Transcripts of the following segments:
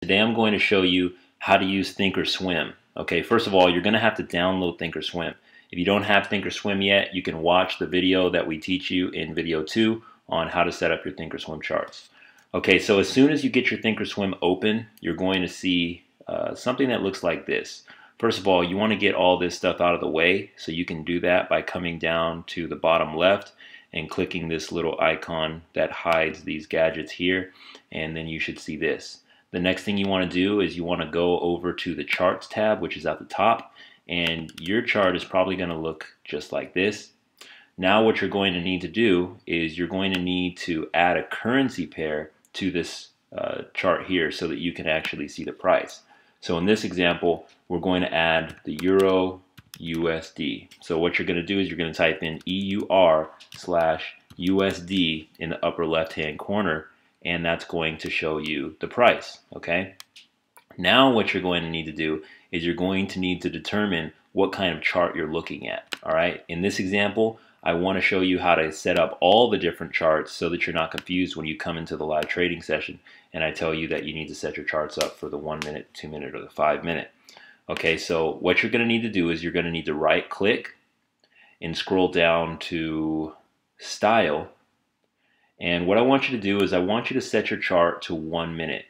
Today I'm going to show you how to use Thinkorswim. Okay, first of all, you're going to have to download Thinkorswim. If you don't have Thinkorswim yet, you can watch the video that we teach you in video 2 on how to set up your Thinkorswim charts. Okay, so as soon as you get your Thinkorswim open, you're going to see something that looks like this. First of all, you want to get all this stuff out of the way, so you can do that by coming down to the bottom left and clicking this little icon that hides these gadgets here, and then you should see this. The next thing you want to do is you want to go over to the charts tab, which is at the top, and your chart is probably going to look just like this. Now what you're going to need to do is you're going to need to add a currency pair to this chart here so that you can actually see the price. So in this example, we're going to add the Euro USD. So what you're going to do is you're going to type in EUR/USD in the upper left hand corner, and that's going to show you the price. Okay, now what you're going to need to do is you're going to need to determine what kind of chart you're looking at. All right, in this example, I want to show you how to set up all the different charts so that you're not confused when you come into the live trading session and I tell you that you need to set your charts up for the 1 minute, 2 minute, or the 5 minute. Okay, so what you're going to need to do is you're going to need to right click and scroll down to Style. And what I want you to do is I want you to set your chart to 1 minute.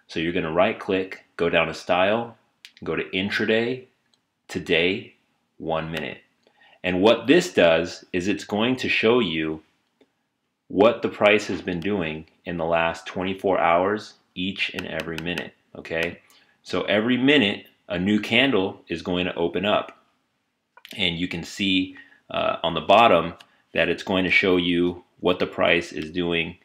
So you're going to right click, go down to Style, go to Intraday, Today, 1 minute. And what this does is it's going to show you what the price has been doing in the last 24 hours each and every minute. Okay, so every minute a new candle is going to open up, and you can see on the bottom that it's going to show you what the price is doing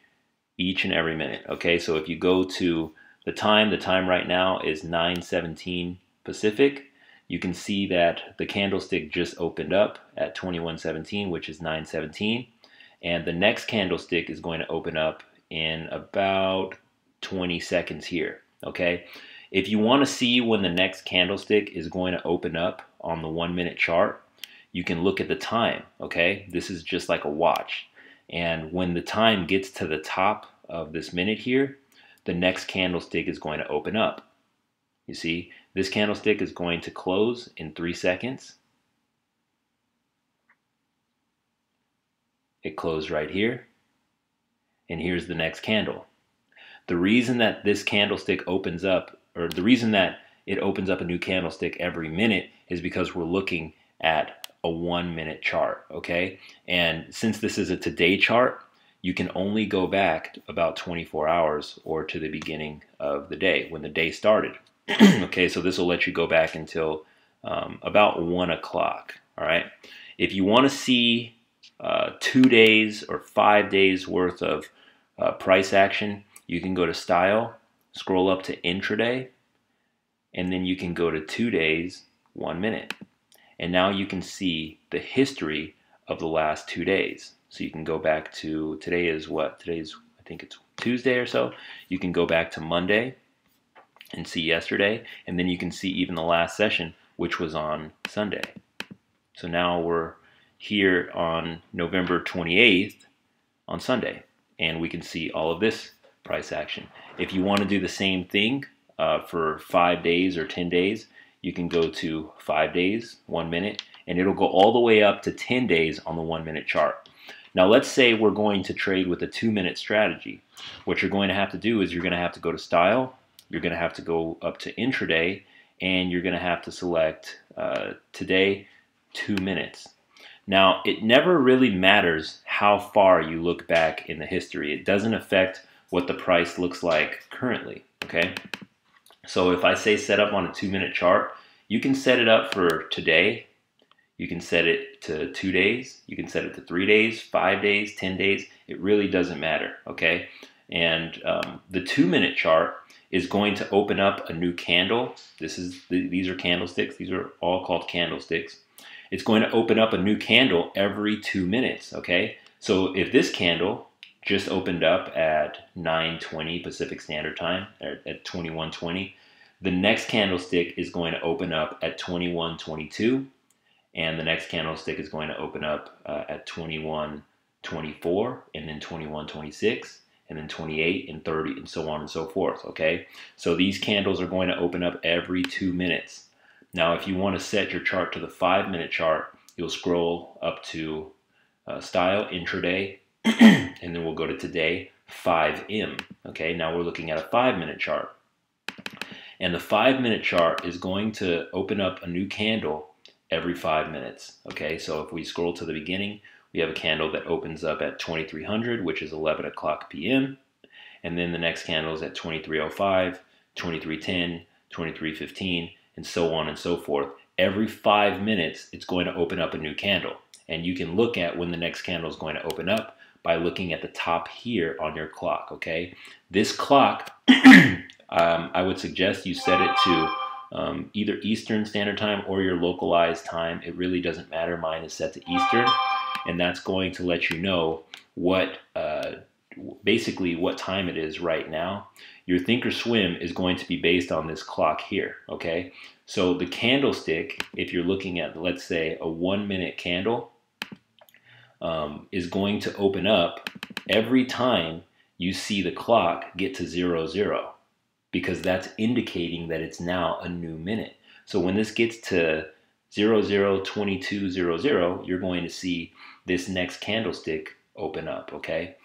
each and every minute. Okay, so if you go to the time right now is 9:17 Pacific. You can see that the candlestick just opened up at 21:17, which is 9:17, and the next candlestick is going to open up in about 20 seconds here. Okay, if you want to see when the next candlestick is going to open up on the 1 minute chart, you can look at the time. Okay, this is just like a watch. And when the time gets to the top of this minute here, the next candlestick is going to open up. You see, this candlestick is going to close in 3 seconds. It closed right here. And here's the next candle. The reason that this candlestick opens up, or the reason that it opens up a new candlestick every minute, is because we're looking at a 1 minute chart, okay? And since this is a today chart, you can only go back about 24 hours or to the beginning of the day, when the day started. Okay, so this will let you go back until about 1 o'clock, all right? If you want to see 2 days or 5 days worth of price action, you can go to Style, scroll up to Intraday, and then you can go to 2 days, 1 minute. And now you can see the history of the last 2 days. So you can go back to, today is what? Today's, I think it's Tuesday or so. You can go back to Monday and see yesterday, and then you can see even the last session, which was on Sunday. So now we're here on November 28th on Sunday, and we can see all of this price action. If you want to do the same thing for 5 days or 10 days, you can go to 5 days, 1 minute, and it'll go all the way up to 10 days on the 1 minute chart. Now let's say we're going to trade with a 2 minute strategy. What you're going to have to do is you're going to have to go to Style, you're going to have to go up to Intraday, and you're going to have to select Today, 2 minutes. Now, it never really matters how far you look back in the history. It doesn't affect what the price looks like currently, okay? So if I say set up on a 2 minute chart, you can set it up for today, you can set it to 2 days, you can set it to 3 days, 5 days, 10 days. It really doesn't matter, okay? And the 2 minute chart is going to open up a new candle. These are candlesticks. These are all called candlesticks. It's going to open up a new candle every 2 minutes, okay? So if this candle just opened up at 9:20 Pacific Standard Time, at 21:20, the next candlestick is going to open up at 21:22, and the next candlestick is going to open up at 21:24, and then 21:26, and then 28 and 30 and so on and so forth, okay? So these candles are going to open up every 2 minutes. Now, if you want to set your chart to the 5-minute chart, you'll scroll up to Style, Intraday, and then we'll go to Today, 5M, okay? Now we're looking at a 5-minute chart. And the 5-minute chart is going to open up a new candle every 5 minutes, okay? So if we scroll to the beginning, we have a candle that opens up at 2300, which is 11 o'clock p.m. And then the next candle is at 2305, 2310, 2315, and so on and so forth. Every 5 minutes, it's going to open up a new candle. And you can look at when the next candle is going to open up by looking at the top here on your clock, okay? This clock, I would suggest you set it to either Eastern Standard Time or your localized time. It really doesn't matter. Mine is set to Eastern. And that's going to let you know what basically what time it is right now. Your Thinkorswim is going to be based on this clock here, okay? So the candlestick, if you're looking at, let's say, a 1-minute candle, is going to open up every time you see the clock get to 00, because that's indicating that it's now a new minute. So when this gets to 002200, you're going to see this next candlestick open up, okay?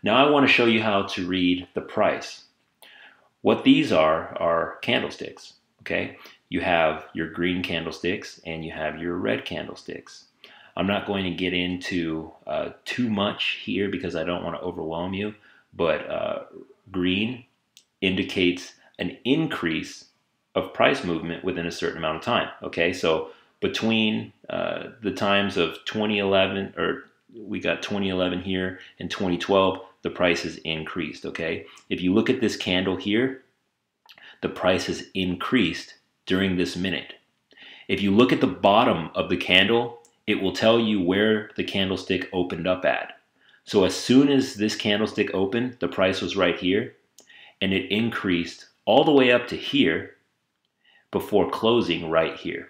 Now I want to show you how to read the price. What these are candlesticks, okay? You have your green candlesticks and you have your red candlesticks. I'm not going to get into too much here because I don't want to overwhelm you, but green indicates an increase of price movement within a certain amount of time, okay? So between the times of 2011, or we got 2011 here, and 2012, the price has increased, okay? If you look at this candle here, the price has increased during this minute. If you look at the bottom of the candle, it will tell you where the candlestick opened up at. So as soon as this candlestick opened, the price was right here, and it increased all the way up to here before closing right here.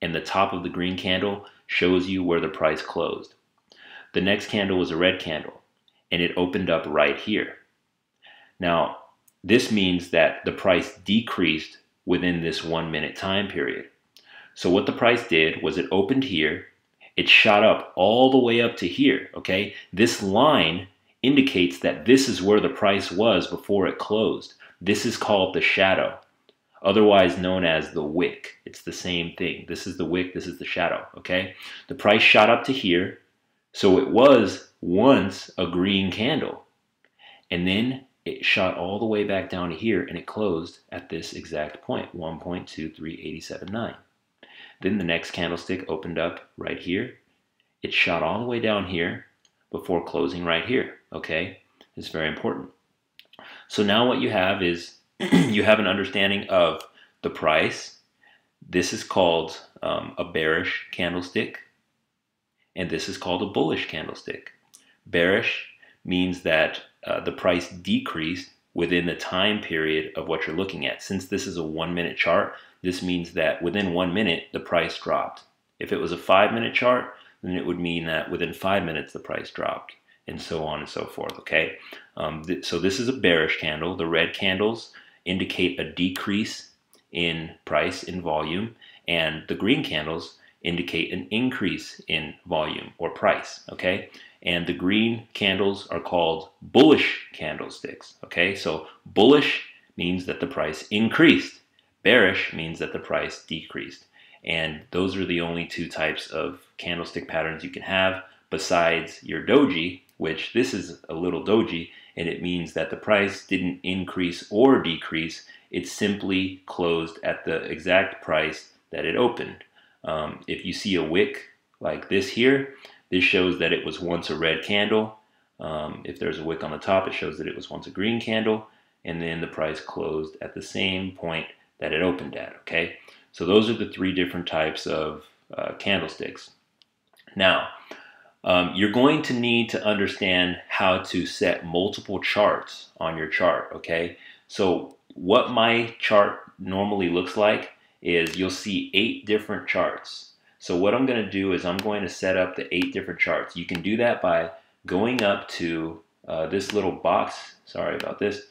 And the top of the green candle shows you where the price closed. The next candle was a red candle, and it opened up right here. Now, this means that the price decreased within this 1-minute time period. So what the price did was it opened here, it shot up all the way up to here, okay? This line indicates that this is where the price was before it closed. This is called the shadow, otherwise known as the wick. It's the same thing. This is the wick, this is the shadow, okay? The price shot up to here, so it was once a green candle. And then it shot all the way back down to here, and it closed at this exact point, 1.23879. Then the next candlestick opened up right here. It shot all the way down here before closing right here, okay? It's very important. So now what you have is you have an understanding of the price. This is called a bearish candlestick, and this is called a bullish candlestick. Bearish means that the price decreased within the time period of what you're looking at. Since this is a 1-minute chart, this means that within 1 minute, the price dropped. If it was a 5-minute chart, then it would mean that within 5 minutes, the price dropped, and so on and so forth, okay? So this is a bearish candle. The red candles indicate a decrease in price in volume, and the green candles indicate an increase in volume or price, okay? And the green candles are called bullish candlesticks, okay? So bullish means that the price increased. Bearish means that the price decreased. And those are the only two types of candlestick patterns you can have besides your doji, which this is a little doji, and it means that the price didn't increase or decrease. It simply closed at the exact price that it opened. If you see a wick like this here, this shows that it was once a red candle. If there's a wick on the top, it shows that it was once a green candle, and then the price closed at the same point that it opened at, okay? So those are the three different types of candlesticks. Now, you're going to need to understand how to set multiple charts on your chart, okay? So what my chart normally looks like is you'll see 8 different charts. So what I'm going to do is I'm going to set up the 8 different charts. You can do that by going up to this little box, sorry about this,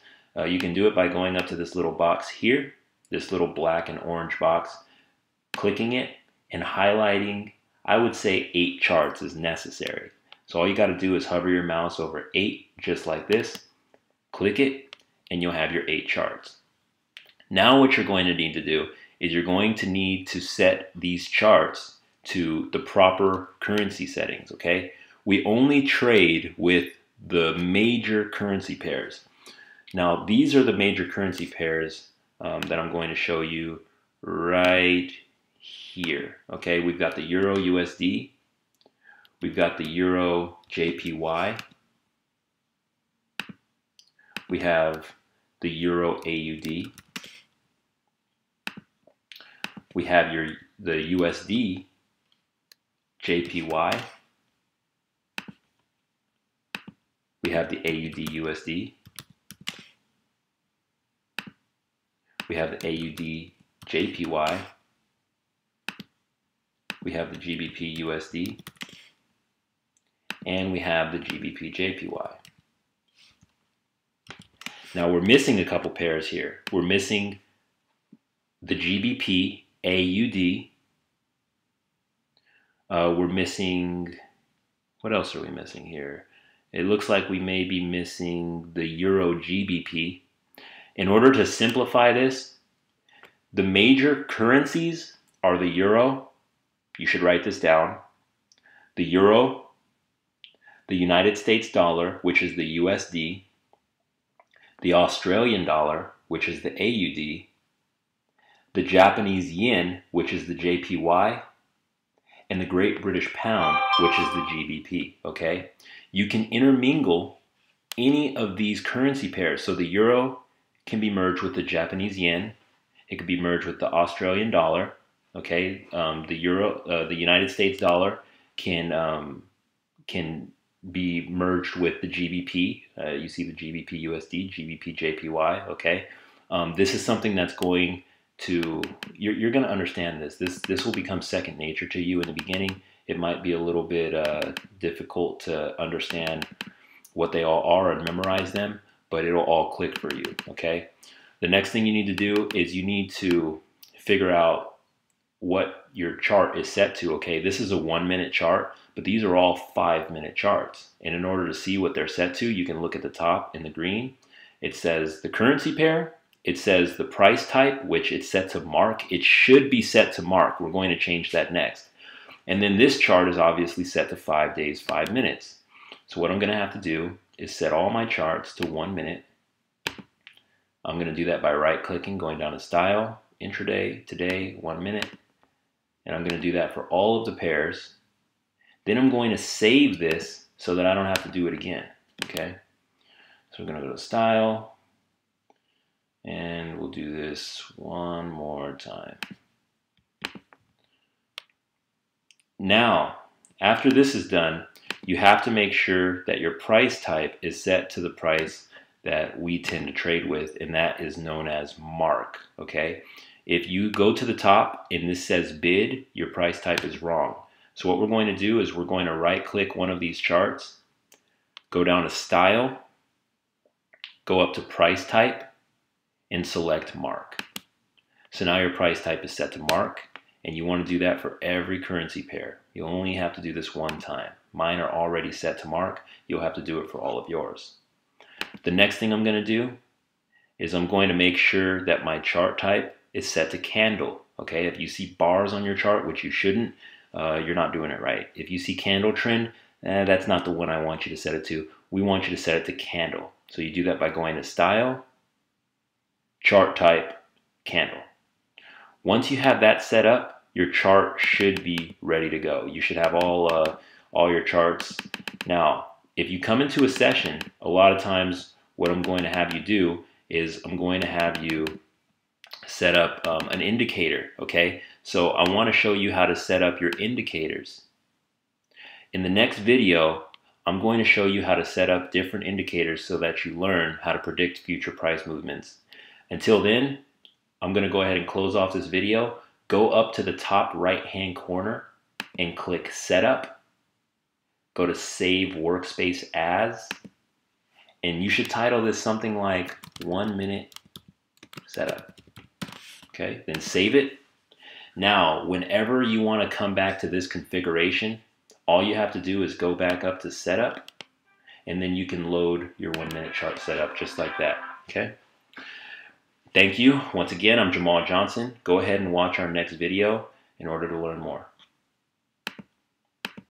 you can do it by going up to this little box here, this little black and orange box, clicking it and highlighting, I would say 8 charts is necessary. So all you got to do is hover your mouse over 8, just like this, click it, and you'll have your 8 charts. Now what you're going to need to do is you're going to need to set these charts to the proper currency settings, okay? We only trade with the major currency pairs. Now these are the major currency pairs that I'm going to show you right here, okay? We've got the Euro USD, we've got the Euro JPY, we have the Euro AUD, we have the USD JPY, we have the AUD USD, we have the AUD JPY, we have the GBP USD, and we have the GBP JPY. Now we're missing a couple pairs here. We're missing the GBP AUD. We're missing, what else are we missing here? It looks like we may be missing the Euro GBP. In order to simplify this, the major currencies are the Euro, you should write this down, the Euro, the United States dollar, which is the USD, the Australian dollar, which is the AUD, the Japanese yen, which is the JPY, and the Great British Pound, which is the GBP, okay? You can intermingle any of these currency pairs. So the Euro can be merged with the Japanese yen. It could be merged with the Australian dollar, okay? The United States dollar can be merged with the GBP. You see the GBP USD, GBP JPY, okay? This is something that's going to, you're going to understand this. This will become second nature to you in the beginning. It might be a little bit difficult to understand what they all are and memorize them, but it'll all click for you, okay? The next thing you need to do is you need to figure out what your chart is set to, okay? This is a 1-minute chart, but these are all 5-minute charts. And in order to see what they're set to, you can look at the top in the green. It says the currency pair. It says the price type, which it's set to mark. It should be set to mark. We're going to change that next. And then this chart is obviously set to 5 days, 5 minutes. So what I'm going to have to do is set all my charts to 1 minute. I'm going to do that by right-clicking, going down to Style, Intraday, Today, 1 minute. And I'm going to do that for all of the pairs. Then I'm going to save this so that I don't have to do it again, okay? So we're going to go to Style, and we'll do this one more time. Now, after this is done, you have to make sure that your price type is set to the price that we tend to trade with, and that is known as mark, okay? If you go to the top and this says bid, your price type is wrong. So what we're going to do is we're going to right-click one of these charts, go down to Style, go up to Price Type, and select Mark. So now your price type is set to mark, and you want to do that for every currency pair. You only have to do this one time. Mine are already set to mark. You'll have to do it for all of yours. The next thing I'm going to do is I'm going to make sure that my chart type is set to candle. Okay, if you see bars on your chart, which you shouldn't, you're not doing it right. If you see candle trend, that's not the one I want you to set it to. We want you to set it to candle. So you do that by going to Style, Chart Type, Candle. Once you have that set up, your chart should be ready to go. You should have all your charts. Now, if you come into a session, a lot of times what I'm going to have you do is I'm going to have you set up an indicator, okay? So I want to show you how to set up your indicators. In the next video, I'm going to show you how to set up different indicators so that you learn how to predict future price movements. Until then, I'm going to go ahead and close off this video. Go up to the top right-hand corner and click Setup. Go to Save Workspace As. And you should title this something like 1 minute setup. Okay, then save it. Now, whenever you want to come back to this configuration, all you have to do is go back up to setup, and then you can load your 1 minute chart setup just like that. Okay. Thank you. Once again, I'm Jamal Johnson. Go ahead and watch our next video in order to learn more.